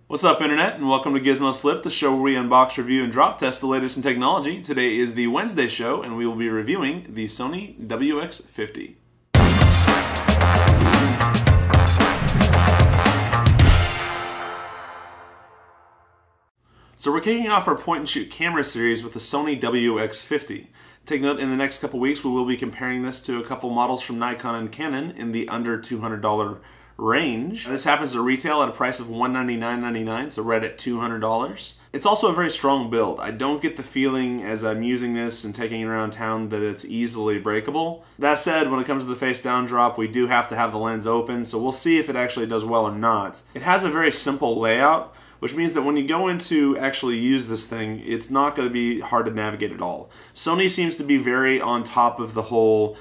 What's up, Internet, and welcome to Gizmo Slip, the show where we unbox, review, and drop test the latest in technology. Today is the Wednesday show, and we will be reviewing the Sony WX50. So we're kicking off our point-and-shoot camera series with the Sony WX50. Take note, in the next couple weeks we will be comparing this to a couple models from Nikon and Canon in the under $200 range. This happens to retail at a price of $199.99, so right at $200. It's also a very strong build. I don't get the feeling as I'm using this and taking it around town that it's easily breakable. That said, when it comes to the face down drop, we do have to have the lens open, so we'll see if it actually does well or not. It has a very simple layout, which means that when you go in to actually use this thing, it's not going to be hard to navigate at all. Sony seems to be very on top of the whole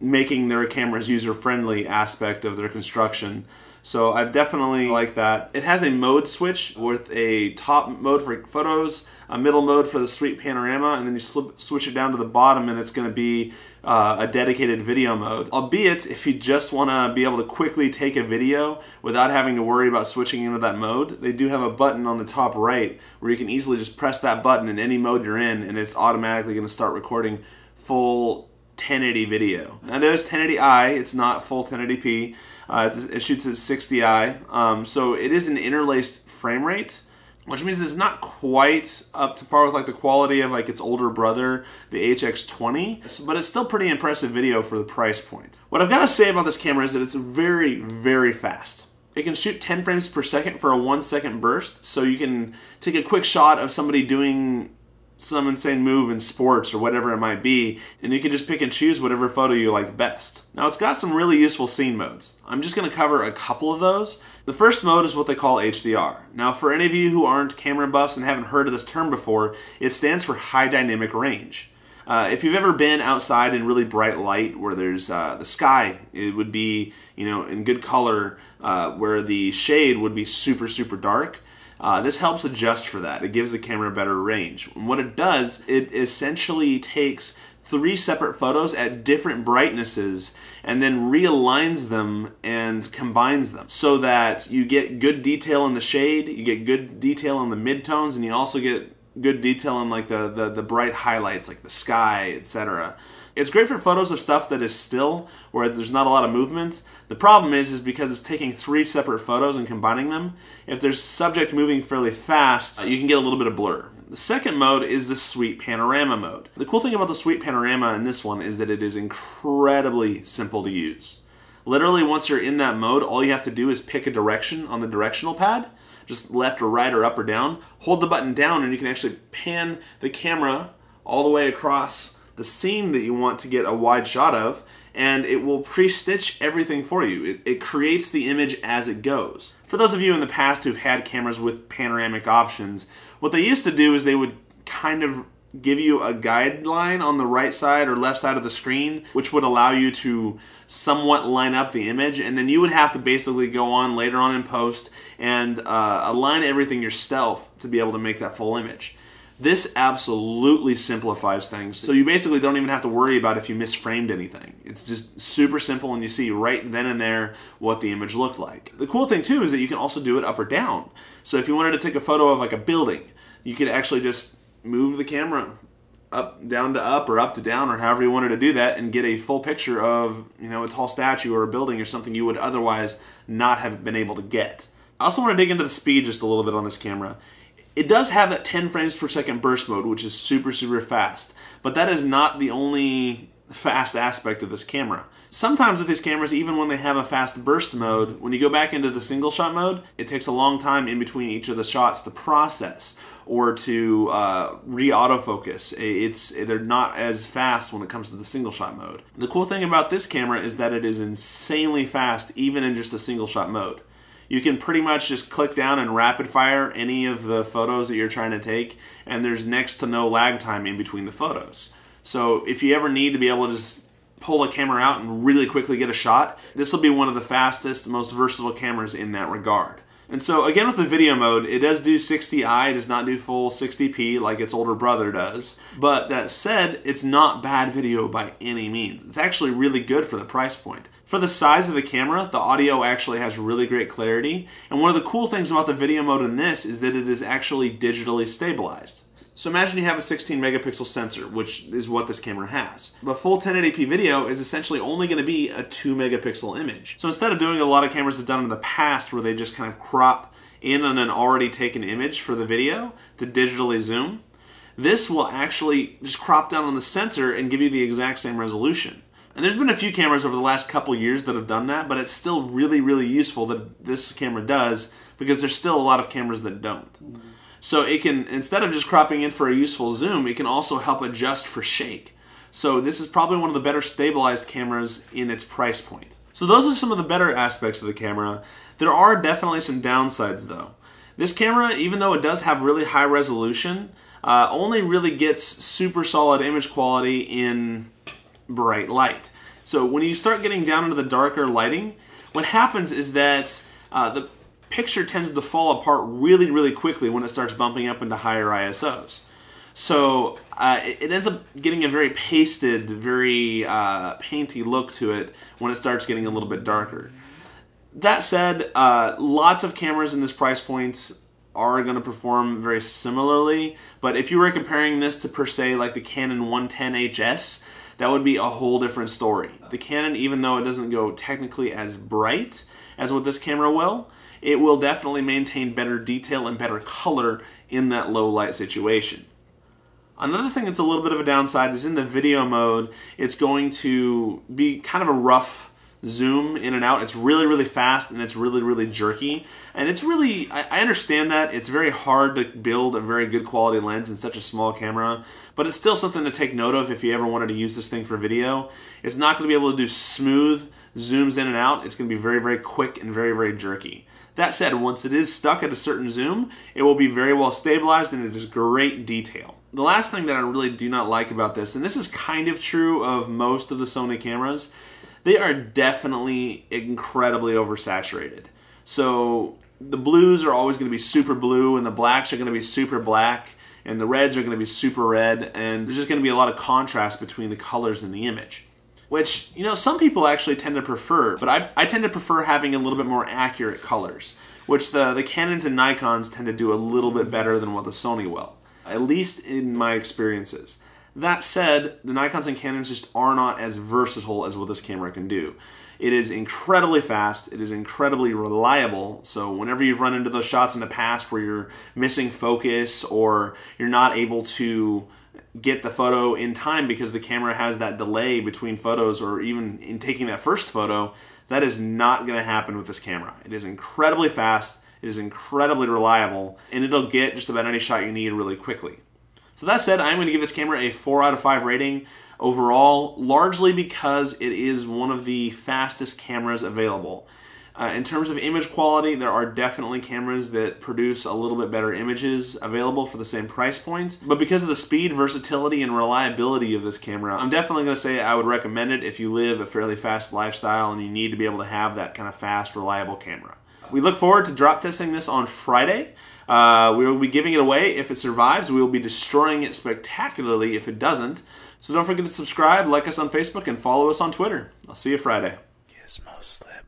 making their cameras user-friendly aspect of their construction. So I've definitely liked that. It has a mode switch with a top mode for photos, a middle mode for the sweep panorama, and then you switch it down to the bottom and it's going to be a dedicated video mode. Albeit, if you just want to be able to quickly take a video without having to worry about switching into that mode, they do have a button on the top right where you can easily just press that button in any mode you're in and it's automatically going to start recording full 1080 video. Now there's 1080i, it's not full 1080p. It shoots at 60i, so it is an interlaced frame rate, which means it's not quite up to par with like the quality of like its older brother, the HX20, but it's still pretty impressive video for the price point. What I've got to say about this camera is that it's very, very fast. It can shoot 10 frames per second for a 1-second burst, so you can take a quick shot of somebody doing some insane move in sports or whatever it might be, and you can just pick and choose whatever photo you like best. Now it's got some really useful scene modes. I'm just going to cover a couple of those. The first mode is what they call HDR. Now for any of you who aren't camera buffs and haven't heard of this term before, it stands for high dynamic range. If you've ever been outside in really bright light where there's the sky, it would be, you know, in good color, where the shade would be super, super dark. This helps adjust for that. It gives the camera a better range. And what it does, it essentially takes 3 separate photos at different brightnesses and then realigns them and combines them so that you get good detail in the shade, you get good detail in the midtones, and you also get good detail in like the bright highlights like the sky, etc. It's great for photos of stuff that is still, where there's not a lot of movement. The problem is because it's taking 3 separate photos and combining them, if there's subject moving fairly fast, you can get a little bit of blur. The second mode is the sweep panorama mode. The cool thing about the sweep panorama in this one is that it is incredibly simple to use. Literally, once you're in that mode, all you have to do is pick a direction on the directional pad, just left or right or up or down, hold the button down, and you can actually pan the camera all the way across the scene that you want to get a wide shot of, and it will pre-stitch everything for you. It creates the image as it goes. For those of you in the past who've had cameras with panoramic options, what they used to do is they would kind of give you a guideline on the right side or left side of the screen, which would allow you to somewhat line up the image, and then you would have to basically go on later on in post and align everything yourself to be able to make that full image. This absolutely simplifies things, so you basically don't even have to worry about if you misframed anything. It's just super simple, and you see right then and there what the image looked like. The cool thing too is that you can also do it up or down. So if you wanted to take a photo of like a building, you could actually just move the camera down to up or up to down or however you wanted to do that and get a full picture of, you know, a tall statue or a building or something you would otherwise not have been able to get. I also want to dig into the speed just a little bit on this camera. It does have that 10 frames per second burst mode, which is super, super fast, but that is not the only fast aspect of this camera. Sometimes with these cameras, even when they have a fast burst mode, when you go back into the single shot mode, it takes a long time in between each of the shots to process or to re-autofocus. They're not as fast when it comes to the single shot mode. The cool thing about this camera is that it is insanely fast even in just the single shot mode. You can pretty much just click down and rapid fire any of the photos that you're trying to take, and there's next to no lag time in between the photos. So if you ever need to be able to just pull a camera out and really quickly get a shot, this will be one of the fastest, most versatile cameras in that regard. And so again with the video mode, it does do 60i, it does not do full 60p like its older brother does. But that said, it's not bad video by any means. It's actually really good for the price point. For the size of the camera, the audio actually has really great clarity, and one of the cool things about the video mode in this is that it is actually digitally stabilized. So imagine you have a 16 megapixel sensor, which is what this camera has. But full 1080p video is essentially only going to be a 2 megapixel image. So instead of doing a lot of cameras have done in the past where they just kind of crop in on an already taken image for the video to digitally zoom, this will actually just crop down on the sensor and give you the exact same resolution. And there's been a few cameras over the last couple years that have done that, but it's still really, really useful that this camera does, because there's still a lot of cameras that don't. So it can, instead of just cropping in for a useful zoom, it can also help adjust for shake. So this is probably one of the better stabilized cameras in its price point. So those are some of the better aspects of the camera. There are definitely some downsides though. This camera, even though it does have really high resolution, only really gets super solid image quality in bright light. So when you start getting down into the darker lighting, what happens is that the picture tends to fall apart really, really quickly when it starts bumping up into higher ISOs. So it ends up getting a very pasted, very painty look to it when it starts getting a little bit darker. That said, lots of cameras in this price point are going to perform very similarly, but if you were comparing this to, per se, like the Canon 110HS, that would be a whole different story. The Canon, even though it doesn't go technically as bright as what this camera will, it will definitely maintain better detail and better color in that low light situation. Another thing that's a little bit of a downside is in the video mode, it's going to be kind of a rough zoom in and out. It's really, really fast and it's really, really jerky. And it's really, I understand that. It's very hard to build a very good quality lens in such a small camera, but it's still something to take note of if you ever wanted to use this thing for video. It's not going to be able to do smooth zooms in and out. It's going to be very, very quick and very, very jerky. That said, once it is stuck at a certain zoom, it will be very well stabilized and it is great detail. The last thing that I really do not like about this, and this is kind of true of most of the Sony cameras, they are definitely incredibly oversaturated. So the blues are always going to be super blue, and the blacks are going to be super black, and the reds are going to be super red, and there's just going to be a lot of contrast between the colors in the image. Which, you know, some people actually tend to prefer, but I tend to prefer having a little bit more accurate colors, which the Canons and Nikons tend to do a little bit better than what the Sony will, at least in my experiences. That said, the Nikons and Canons just are not as versatile as what this camera can do. It is incredibly fast, it is incredibly reliable, so whenever you've run into those shots in the past where you're missing focus or you're not able to get the photo in time because the camera has that delay between photos, or even in taking that first photo, that is not going to happen with this camera. It is incredibly fast, it is incredibly reliable, and it'll get just about any shot you need really quickly. So that said, I'm going to give this camera a 4 out of 5 rating overall, largely because it is one of the fastest cameras available. In terms of image quality, there are definitely cameras that produce a little bit better images available for the same price point. But because of the speed, versatility, and reliability of this camera, I'm definitely going to say I would recommend it if you live a fairly fast lifestyle and you need to be able to have that kind of fast, reliable camera. We look forward to drop testing this on Friday. We will be giving it away if it survives. We will be destroying it spectacularly if it doesn't. So don't forget to subscribe, like us on Facebook, and follow us on Twitter. I'll see you Friday. Gizmo Slip.